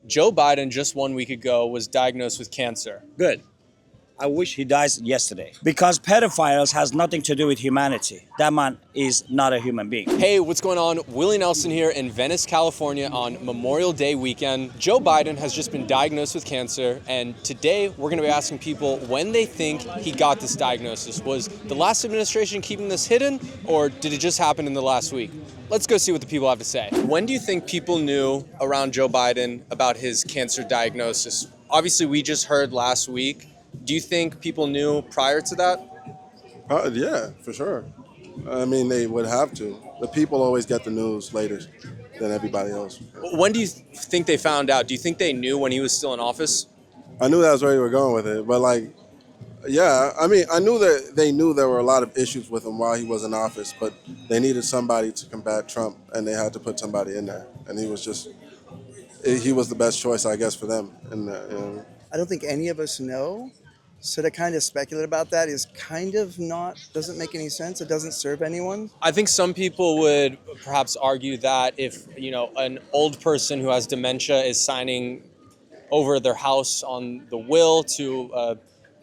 Joe Biden just 1 week ago was diagnosed with cancer. Good. I wish he dies yesterday. Because pedophiles has nothing to do with humanity. That man is not a human being. Hey, what's going on? Willie Nelson here in Venice, California on Memorial Day weekend. Joe Biden has just been diagnosed with cancer, and today we're going to be asking people when they think he got this diagnosis. Was the last administration keeping this hidden, or did it just happen in the last week? Let's go see what the people have to say. When do you think people knew around Joe Biden about his cancer diagnosis? Obviously, we just heard last week. Do you think people knew prior to that? Yeah, for sure. I mean, they would have to. The people always get the news later than everybody else. When do you think they found out? Do you think they knew when he was still in office? I knew that's where you were going with it, but yeah, I mean, I knew that they knew there were a lot of issues with him while he was in office, but they needed somebody to combat Trump, and they had to put somebody in there, and he was the best choice, I guess, for them. And I don't think any of us know. So to kind of speculate about that is kind of doesn't make any sense. It doesn't serve anyone. I think some people would perhaps argue that if, an old person who has dementia is signing over their house on the will to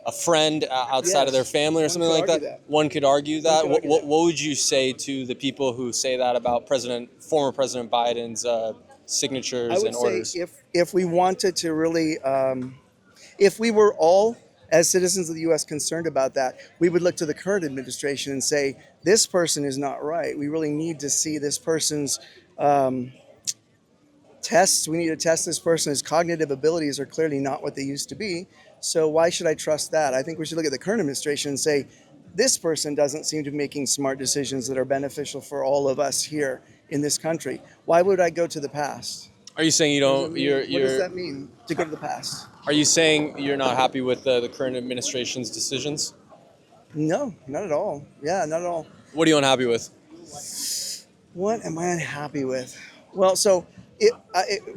a friend outside of their family or something like that, one could argue that. What would you say to the people who say that about former President Biden's signatures and orders? I would say if we wanted to really, if we were all as citizens of the U.S. concerned about that, we would look to the current administration and say, this person is not right. We really need to see this person's tests. We need to test this person. His cognitive abilities are clearly not what they used to be. So why should I trust that? I think we should look at the current administration and say, this person doesn't seem to be making smart decisions that are beneficial for all of us here in this country. Why would I go to the past? Are you saying you don't? What does that mean, to go to the past? Are you saying you're not happy with the current administration's decisions? No, not at all. Yeah, not at all. What are you unhappy with? What am I unhappy with? Well, so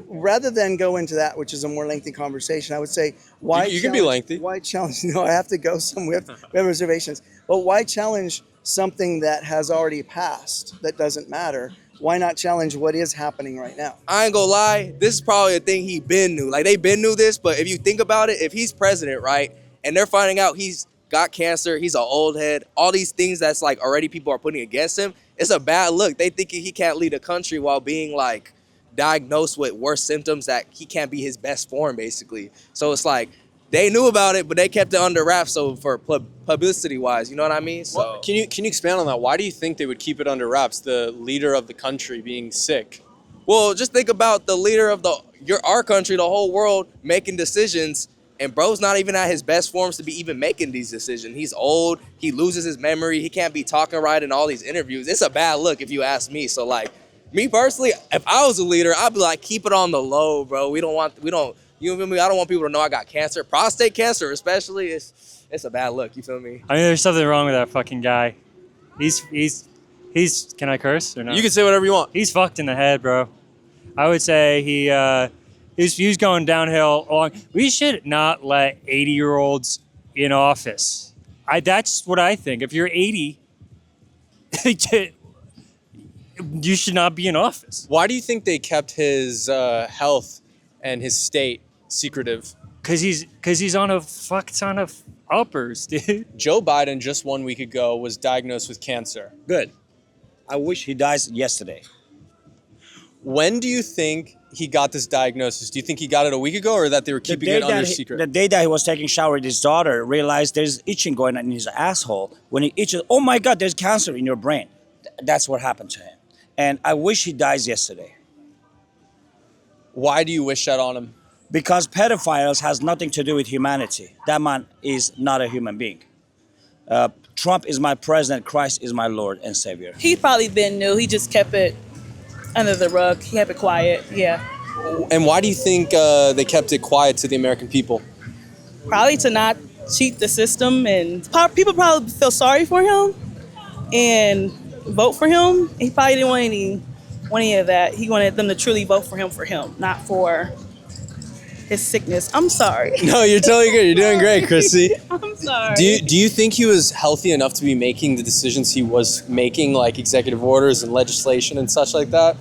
rather than go into that, which is a more lengthy conversation, I would say why you can be lengthy. Why challenge? No, I have to go somewhere. We have reservations. But why challenge something that has already passed that doesn't matter? Why not challenge what is happening right now? I ain't gonna lie, this is probably a thing he been knew. Like, they been knew this, but if you think about it, if he's president, right, and they're finding out he's got cancer, he's an old head, all these things that's like already people are putting against him, it's a bad look. They think he can't lead a country while being like diagnosed with worse symptoms that he can't be his best form, basically. So it's like, they knew about it, but they kept it under wraps. So for publicity-wise, you know what I mean? So well, can you expand on that? Why do you think they would keep it under wraps? The leader of the country being sick. Well, just think about the leader of our country, the whole world, making decisions, and bro's not even at his best forms to be even making these decisions. He's old. He loses his memory. He can't be talking right in all these interviews. It's a bad look if you ask me. So like, me personally, if I was a leader, I'd be like, keep it on the low, bro. You feel me? I don't want people to know I got cancer. Prostate cancer especially, it's a bad look, you feel me? I mean, there's something wrong with that fucking guy. He's can I curse or not? You can say whatever you want. He's fucked in the head, bro. I would say he's going downhill along. We should not let 80-year-olds in office. That's what I think. If you're 80, you should not be in office. Why do you think they kept his health and his state secretive? Cause he's on a uppers, dude. Joe Biden just 1 week ago was diagnosed with cancer. Good. I wish he dies yesterday. When do you think he got this diagnosis? Do you think he got it a week ago, or that they were keeping it under secret? The day that he was taking a shower with his daughter, realized there's itching going on in his asshole. When he itches, oh my God, there's cancer in your brain. That's what happened to him. And I wish he dies yesterday. Why do you wish that on him? Because pedophiles has nothing to do with humanity. That man is not a human being. Trump is my president. Christ is my Lord and Savior. He probably been new. He just kept it under the rug. He kept it quiet. Yeah. And why do you think they kept it quiet to the American people? Probably to not cheat the system, and people probably feel sorry for him and vote for him. He probably didn't want any of that. He wanted them to truly vote for him, not for his sickness. I'm sorry. No, you're totally good. You're doing great, Chrissy. I'm sorry. Do you think he was healthy enough to be making the decisions he was making, like executive orders and legislation and such like that?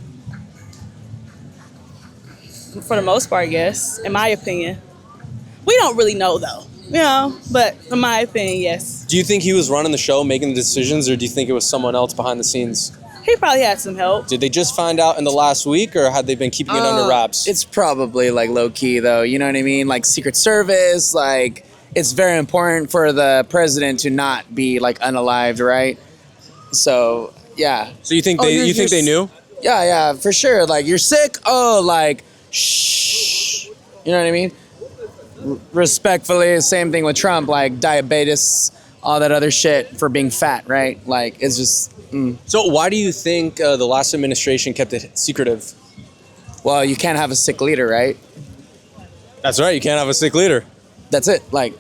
for the most part, yes, in my opinion. We don't really know though, but in my opinion, yes. Do you think he was running the show, making the decisions, or do you think it was someone else behind the scenes? He probably had some help. Did they just find out in the last week, or had they been keeping it under wraps? It's probably like low key though. You know what I mean? Like Secret Service. Like it's very important for the president to not be like unalived, right? So yeah. So you think they knew? Yeah, for sure. Like you're sick. Oh, like shh. You know what I mean? Respectfully, same thing with Trump. Like diabetes, all that other shit for being fat, right? Like it's just. So why do you think the last administration kept it secretive? Well, you can't have a sick leader, right? That's right. You can't have a sick leader. That's it. Like,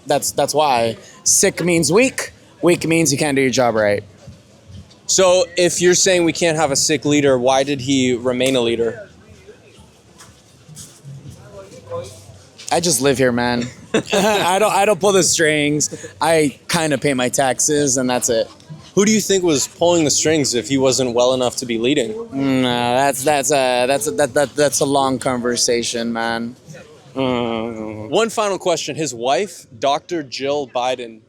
that's why. Sick means weak. Weak means you can't do your job right. So if you're saying we can't have a sick leader, why did he remain a leader? I just live here, man. I don't pull the strings. I kind of pay my taxes, and that's it. Who do you think was pulling the strings if he wasn't well enough to be leading? No, that's a long conversation, man. One final question: his wife, Dr. Jill Biden,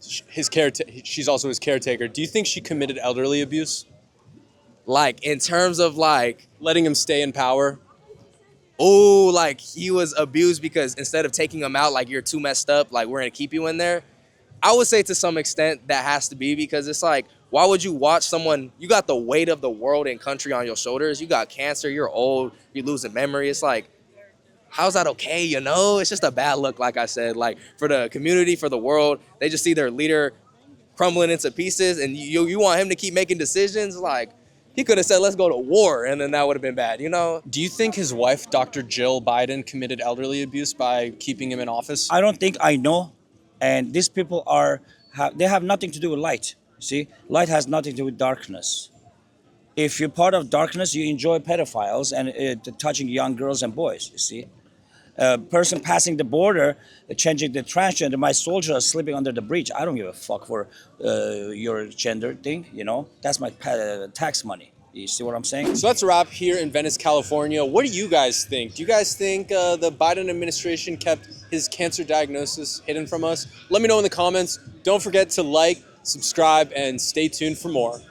she's also his caretaker. Do you think she committed elderly abuse? Like in terms of like Letting him stay in power? oh, like he was abused because instead of taking him out, like you're too messed up, like we're gonna keep you in there. I would say to some extent that has to be because it's like, why would you watch someone, you got the weight of the world and country on your shoulders, you got cancer, you're old, you're losing memory. It's like, how's that okay, It's just a bad look, like I said, like for the community, for the world, they just see their leader crumbling into pieces and you want him to keep making decisions, like, he could have said, let's go to war, and then that would have been bad, Do you think his wife, Dr. Jill Biden, committed elderly abuse by keeping him in office? I don't think I know. And these people they have nothing to do with light. See, light has nothing to do with darkness. If you're part of darkness, you enjoy pedophiles and touching young girls and boys, you see. A person passing the border, changing the transgender, my soldier is sleeping under the bridge. I don't give a fuck for your gender thing, That's my tax money. You see what I'm saying? So that's a wrap here in Venice, California. What do you guys think? Do you guys think the Biden administration kept his cancer diagnosis hidden from us? Let me know in the comments. Don't forget to like, subscribe, and stay tuned for more.